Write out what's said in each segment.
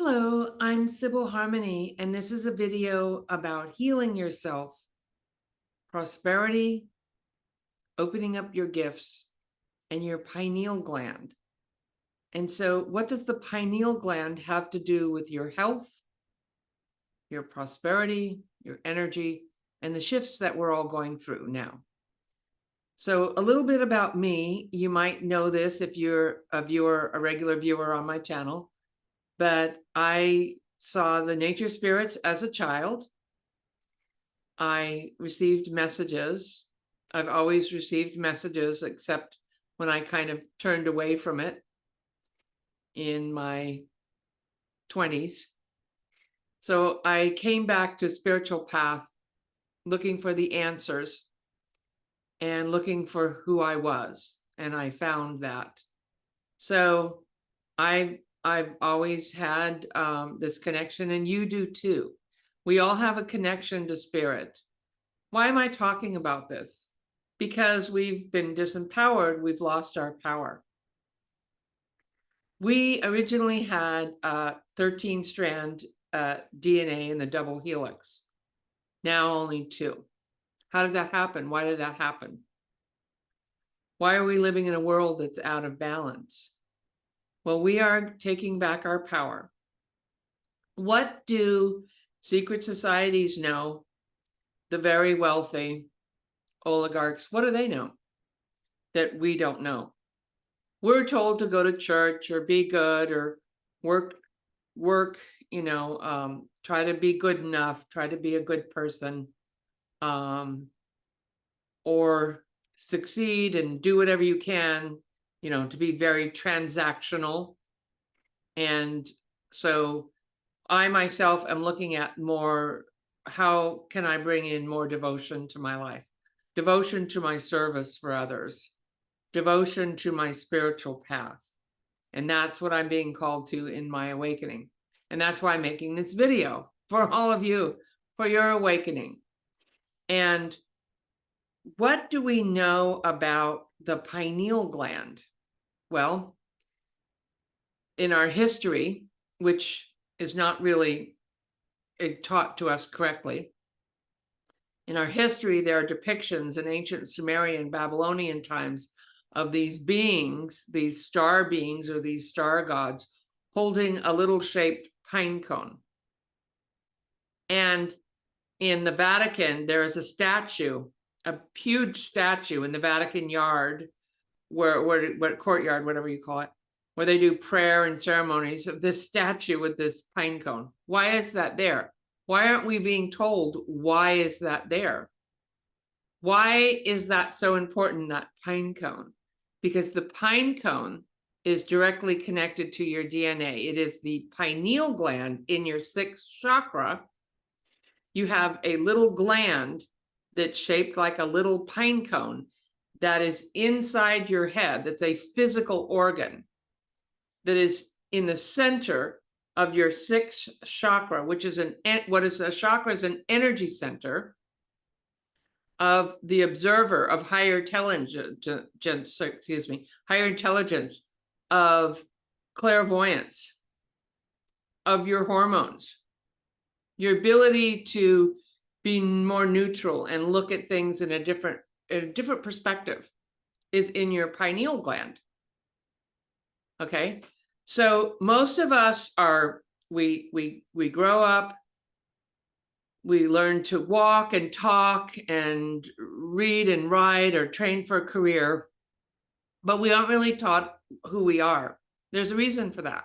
Hello, I'm Sibyl Harmony, and this is a video about healing yourself, prosperity, opening up your gifts, and your pineal gland. And so, what does the pineal gland have to do with your health, your prosperity, your energy, and the shifts that we're all going through now? So, a little bit about me. You might know this if you're a regular viewer on my channel, but I saw the nature spirits as a child. I received messages. I've always received messages, except when I kind of turned away from it in my 20s. So I came back to spiritual path, looking for the answers and looking for who I was. And I found that. So I've always had this connection, and you do too. We all have a connection to spirit. Why am I talking about this? Because we've been disempowered, we've lost our power. We originally had 13-strand DNA in the double helix. Now only 2. How did that happen? Why did that happen? Why are we living in a world that's out of balance? Well, we are taking back our power. What do secret societies know? The very wealthy oligarchs, what do they know that we don't know? We're told to go to church or be good or work, try to be good enough, try to be a good person, or succeed and do whatever you can, to be very transactional. And so I myself am looking at more, how can I bring in more devotion to my life? Devotion to my service for others, devotion to my spiritual path. And that's what I'm being called to in my awakening. And that's why I'm making this video for all of you, for your awakening. And what do we know about the pineal gland? Well, in our history, which is not really taught to us correctly, in our history, there are depictions in ancient Sumerian, Babylonian times of these beings, these star beings or these star gods, holding a little shaped pine cone. And in the Vatican, there is a statue, a huge statue in the Vatican yard, where courtyard, whatever you call it, where they do prayer and ceremonies, of this statue with this pine cone. Why is that there? Why aren't we being told why is that there? Why is that so important, that pine cone? Because the pine cone is directly connected to your DNA. It is the pineal gland in your 6th chakra. You have a little gland that's shaped like a little pine cone that is inside your head. That's a physical organ that is in the center of your 6th chakra, which is what is a chakra is an energy center of the observer, of higher intelligence, of clairvoyance, of your hormones, your ability to be more neutral and look at things in a different perspective is in your pineal gland. Okay. So most of us we grow up, we learn to walk and talk and read and write or train for a career, but we aren't really taught who we are. There's a reason for that.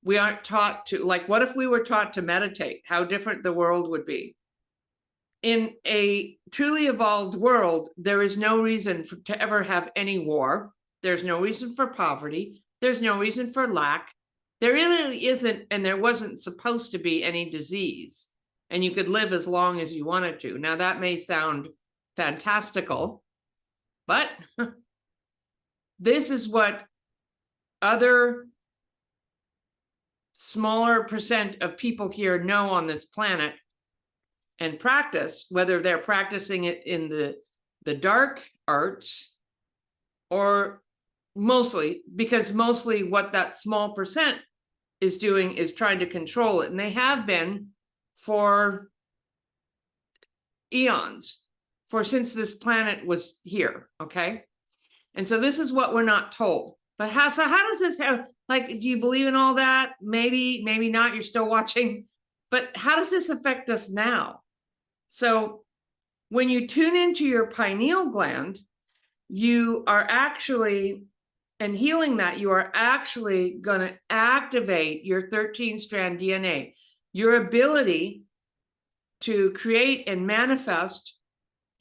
We aren't taught to, like, what if we were taught to meditate? How different the world would be. In a truly evolved world, there is no reason to ever have any war. There's no reason for poverty. There's no reason for lack. There really isn't, and there wasn't supposed to be any disease. And you could live as long as you wanted to. Now, that may sound fantastical, but this is what other smaller % of people here know on this planet and practice, whether they're practicing it in the dark arts or mostly, because mostly what that small % is doing is trying to control it. And they have been for eons, since this planet was here, okay? And so this is what we're not told. But how does this have, like, do you believe in all that? Maybe, maybe not, you're still watching. But how does this affect us now? So when you tune into your pineal gland, you are actually, and healing that, you are actually going to activate your 13-strand DNA, your ability to create and manifest,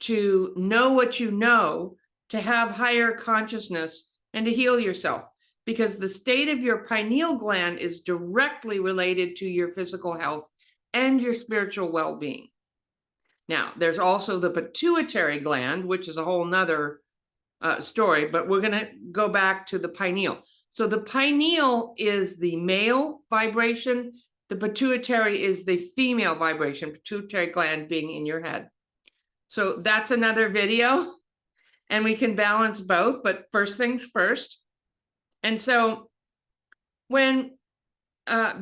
to know what you know, to have higher consciousness, and to heal yourself. Because the state of your pineal gland is directly related to your physical health and your spiritual well-being. Now, there's also the pituitary gland, which is a whole nother story, but we're going to go back to the pineal. So the pineal is the male vibration. The pituitary is the female vibration, pituitary gland being in your head. So that's another video, and we can balance both, but first things first. And so when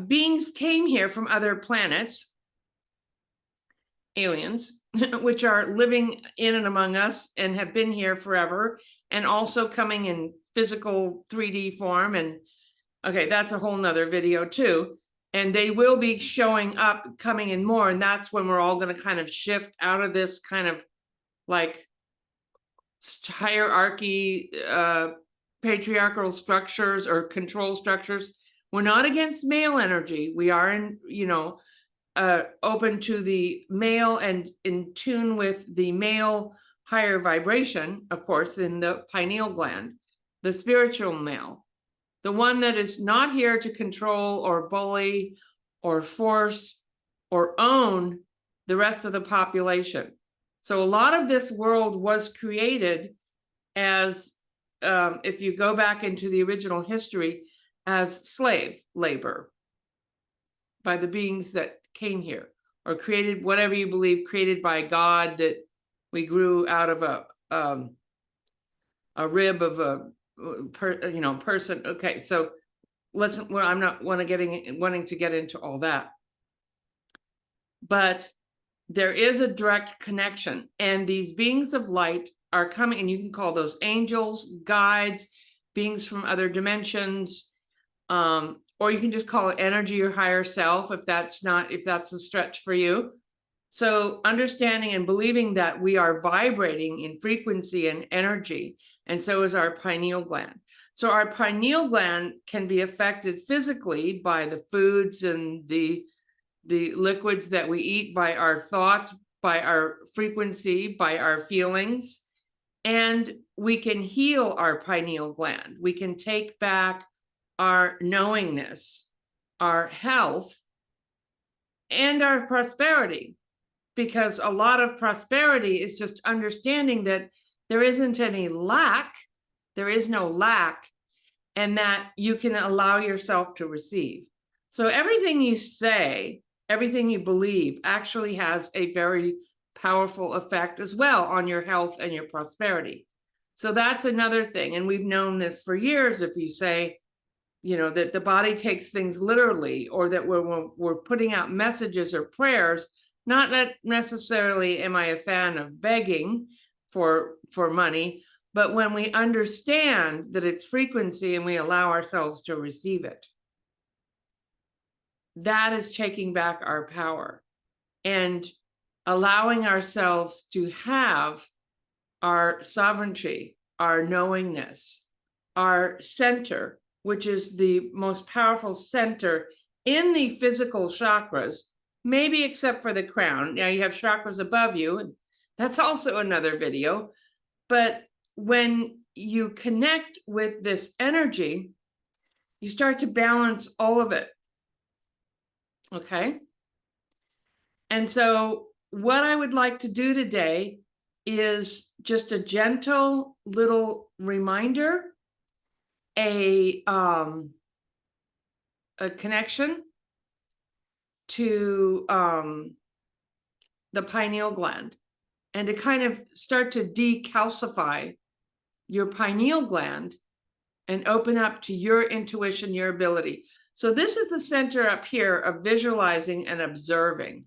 beings came here from other planets, aliens, which are living in and among us and have been here forever, and also coming in physical 3D form. And okay, that's a whole nother video too. And they will be showing up, coming in more. And that's when we're all going to kind of shift out of this kind of like hierarchy, patriarchal structures or control structures. We're not against male energy. We are in, open to the male and in tune with the male higher vibration, of course, in the pineal gland, the spiritual male, the one that is not here to control or bully or force or own the rest of the population. So a lot of this world was created as, if you go back into the original history, as slave labor by the beings that came here, or created, whatever you believe, created by God, that we grew out of a rib of a person. Okay, so I'm not wanting to get into all that, but there is a direct connection, and these beings of light are coming, and you can call those angels, guides, beings from other dimensions, or you can just call it energy or higher self if that's a stretch for you. So understanding and believing that we are vibrating in frequency and energy, and so is our pineal gland. So our pineal gland can be affected physically by the foods and the liquids that we eat, by our thoughts, by our frequency, by our feelings, and we can heal our pineal gland. We can take back our knowingness, our health, and our prosperity, because a lot of prosperity is just understanding that there isn't any lack, there is no lack, and that you can allow yourself to receive. So everything you say, everything you believe actually has a very powerful effect as well on your health and your prosperity. So that's another thing. And we've known this for years. If you say, that the body takes things literally, or that we're putting out messages or prayers, not necessarily am I a fan of begging for money, but when we understand that it's frequency and we allow ourselves to receive it, that is taking back our power and allowing ourselves to have our sovereignty, our knowingness, our center, which is the most powerful center in the physical chakras, maybe except for the crown. Now you have chakras above you, and that's also another video. But when you connect with this energy, you start to balance all of it. Okay? And so what I would like to do today is just a gentle little reminder, a connection to the pineal gland, and to kind of start to decalcify your pineal gland and open up to your intuition, your ability. So this is the center up here of visualizing and observing.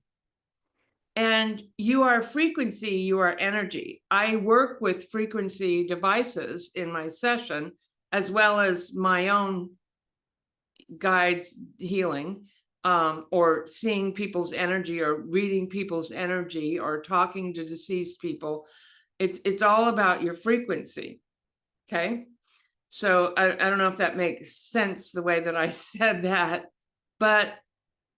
And you are frequency, you are energy. I work with frequency devices in my session, as well as my own guides healing, or seeing people's energy, or reading people's energy, or talking to deceased people. It's all about your frequency. Okay. So I don't know if that makes sense the way that I said that, but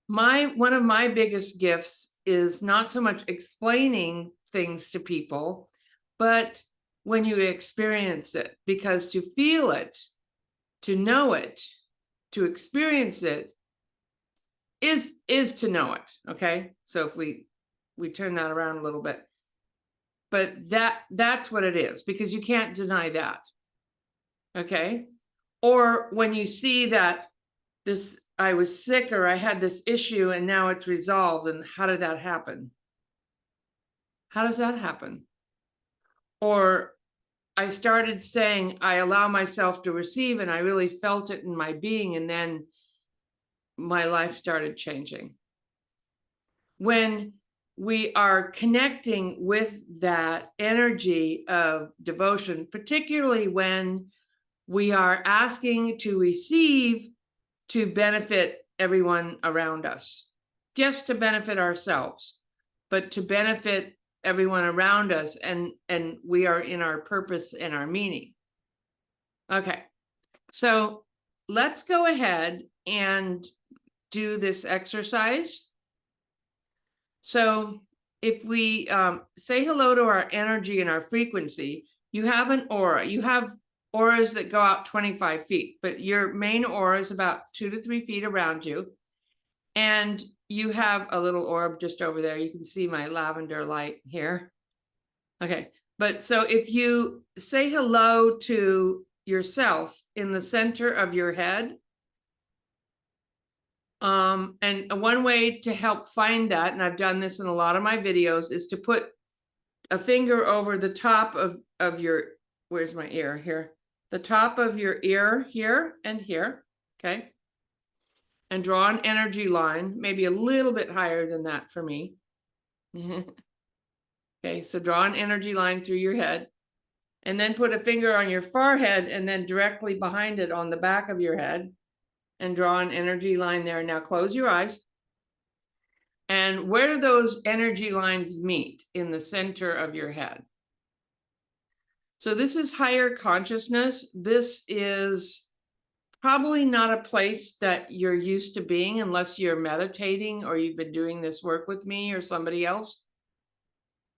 one of my biggest gifts is not so much explaining things to people, but when you experience it, because to feel it, to know it, to experience it is to know it. Okay. So if we turn that around a little bit, but that's what it is, because you can't deny that. Okay. Or when you see that I was sick, or I had this issue and now it's resolved, and how did that happen? How does that happen? Or I started saying, I allow myself to receive, and I really felt it in my being, and then my life started changing. When we are connecting with that energy of devotion, particularly when we are asking to receive to benefit everyone around us, just to benefit ourselves, but to benefit everyone around us, and we are in our purpose and our meaning. Okay, so let's go ahead and do this exercise. So if we say hello to our energy and our frequency, you have an aura. You have auras that go out 25 feet, but your main aura is about 2 to 3 feet around you. And you have a little orb just over there. You can see my lavender light here. Okay, but so if you say hello to yourself in the center of your head, and one way to help find that, and I've done this in a lot of my videos, is to put a finger over the top of your, where's my ear here? The top of your ear here and here, okay? And draw an energy line, maybe a little bit higher than that for me. Okay, so draw an energy line through your head, and then put a finger on your forehead, and then directly behind it on the back of your head, and draw an energy line there. Now close your eyes. And where do those energy lines meet? In the center of your head. So this is higher consciousness. This is probably not a place that you're used to being unless you're meditating, or you've been doing this work with me or somebody else.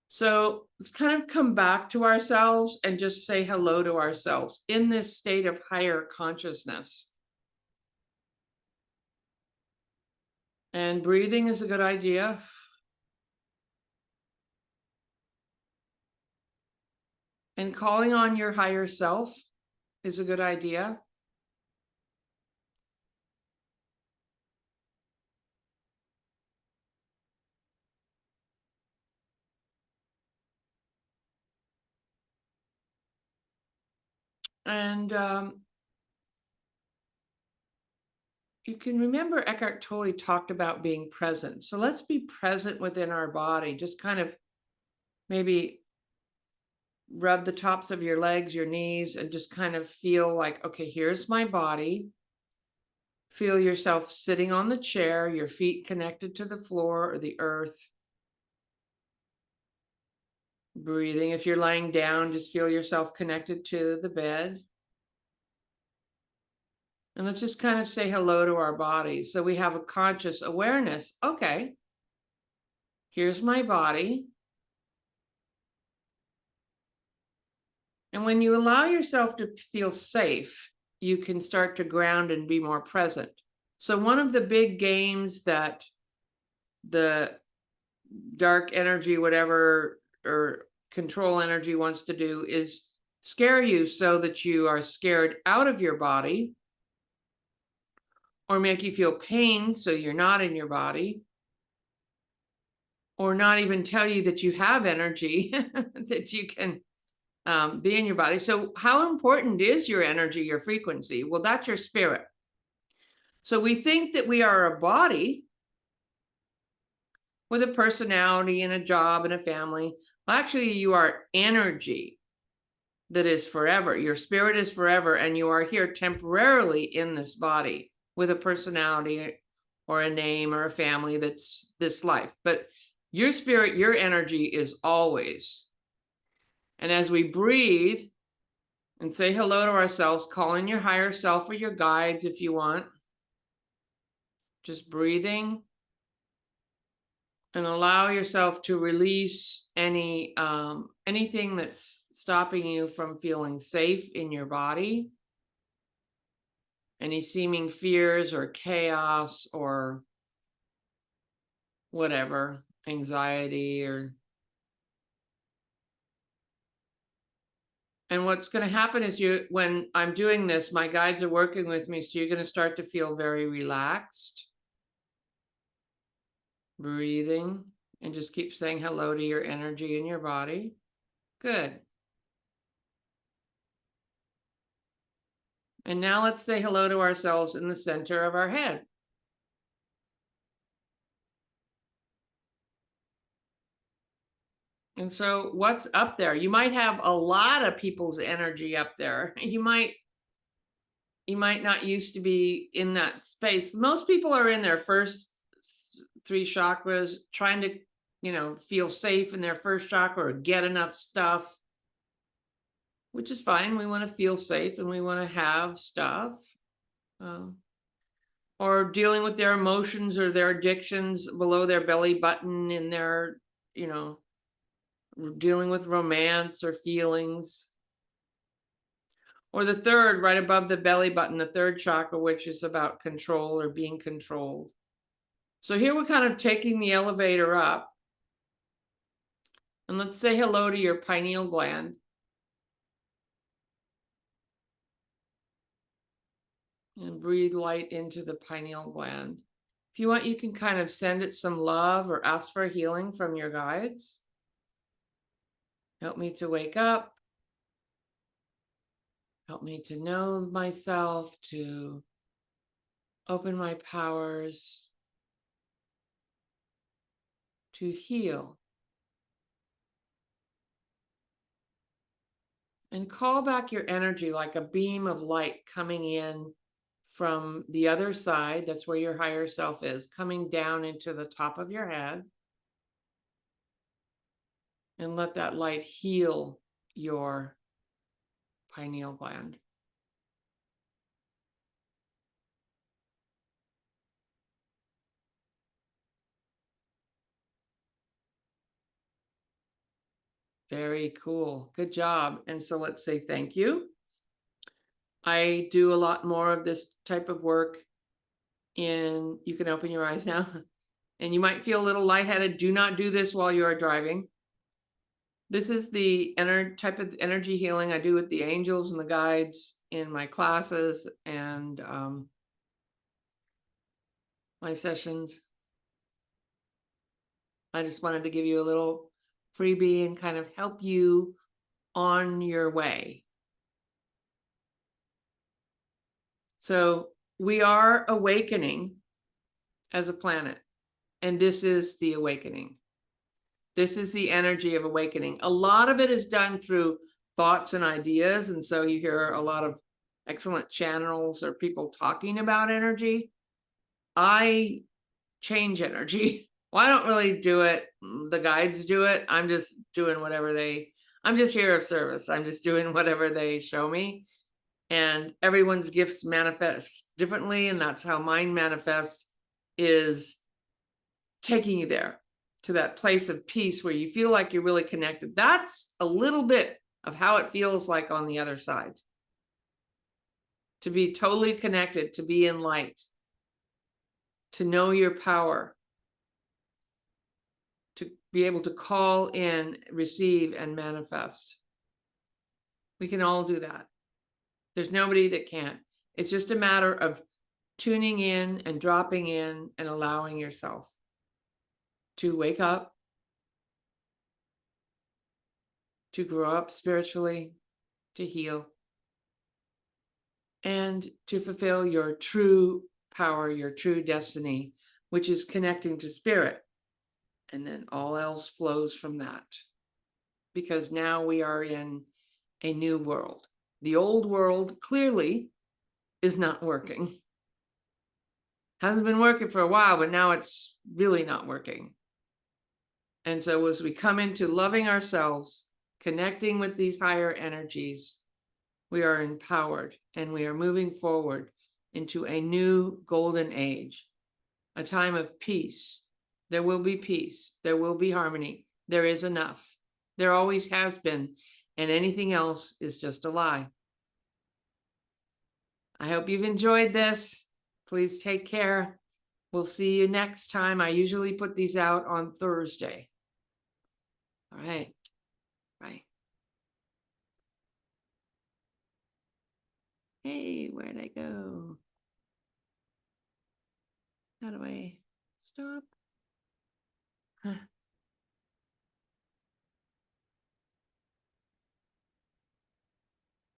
So let's kind of come back to ourselves and just say hello to ourselves in this state of higher consciousness. And breathing is a good idea. And calling on your higher self is a good idea. And you can remember Eckhart Tolle talked about being present. So let's be present within our body. Just kind of maybe rub the tops of your legs, your knees, and just kind of feel like, okay, here's my body. Feel yourself sitting on the chair, your feet connected to the floor or the earth. Breathing. If you're lying down, just feel yourself connected to the bed. And let's just kind of say hello to our bodies. So we have a conscious awareness. Okay, here's my body. And when you allow yourself to feel safe, you can start to ground and be more present. So one of the big games that the dark energy, whatever, or control energy wants to do is scare you so that you are scared out of your body, or make you feel pain so you're not in your body, or not even tell you that you have energy, that you can be in your body. So how important is your energy, your frequency? Well, that's your spirit. So we think that we are a body with a personality and a job and a family. Well, actually, you are energy that is forever. Your spirit is forever, and you are here temporarily in this body with a personality or a name or a family that's this life. But your spirit, your energy is always. And as we breathe and say hello to ourselves, call in your higher self or your guides if you want, just breathing, and allow yourself to release anything that's stopping you from feeling safe in your body, any seeming fears or chaos or whatever, anxiety and what's going to happen is when I'm doing this, my guides are working with me, so you're going to start to feel very relaxed, breathing, and just keep saying hello to your energy in your body. Good. And now let's say hello to ourselves in the center of our head. And so what's up there? You might have a lot of people's energy up there. You might not used to be in that space. Most people are in their first three chakras, trying to, feel safe in their first chakra or get enough stuff, which is fine. We want to feel safe and we want to have stuff. Or dealing with their emotions or their addictions below their belly button in their, dealing with romance or feelings. Or the third, right above the belly button, the third chakra, which is about control or being controlled. So here we're kind of taking the elevator up. And let's say hello to your pineal gland. And breathe light into the pineal gland. If you want, you can kind of send it some love or ask for healing from your guides. Help me to wake up. Help me to know myself, to open my powers, to heal. And call back your energy like a beam of light coming in from the other side. That's where your higher self is, coming down into the top of your head. And let that light heal your pineal gland. Very cool. Good job. And so let's say thank you. I do a lot more of this type of work you can open your eyes now, and you might feel a little lightheaded. Do not do this while you are driving. This is the type of energy healing I do with the angels and the guides in my classes and my sessions. I just wanted to give you a little freebie and kind of help you on your way. So we are awakening as a planet, and this is the awakening. This is the energy of awakening. A lot of it is done through thoughts and ideas, and so you hear a lot of excellent channels or people talking about energy. I change energy. Well, I don't really do it. The guides do it. I'm just doing whatever I'm just here of service. I'm just doing whatever they show me. And everyone's gifts manifest differently, and that's how mine manifests, is taking you there to that place of peace where you feel like you're really connected. That's a little bit of how it feels like on the other side. To be totally connected, to be in light, to know your power, to be able to call in, receive, and manifest. We can all do that. There's nobody that can't. It's just a matter of tuning in and dropping in and allowing yourself to wake up, to grow up spiritually, to heal, and to fulfill your true power, your true destiny, which is connecting to spirit. And then all else flows from that. Because now we are in a new world. The old world clearly is not working. Hasn't been working for a while, but now it's really not working. And so as we come into loving ourselves, connecting with these higher energies, we are empowered and we are moving forward into a new golden age, a time of peace. There will be peace. There will be harmony. There is enough. There always has been, and anything else is just a lie. I hope you've enjoyed this. Please take care. We'll see you next time. I usually put these out on Thursday. All right. Bye. Hey, where'd I go? How do I stop? Huh.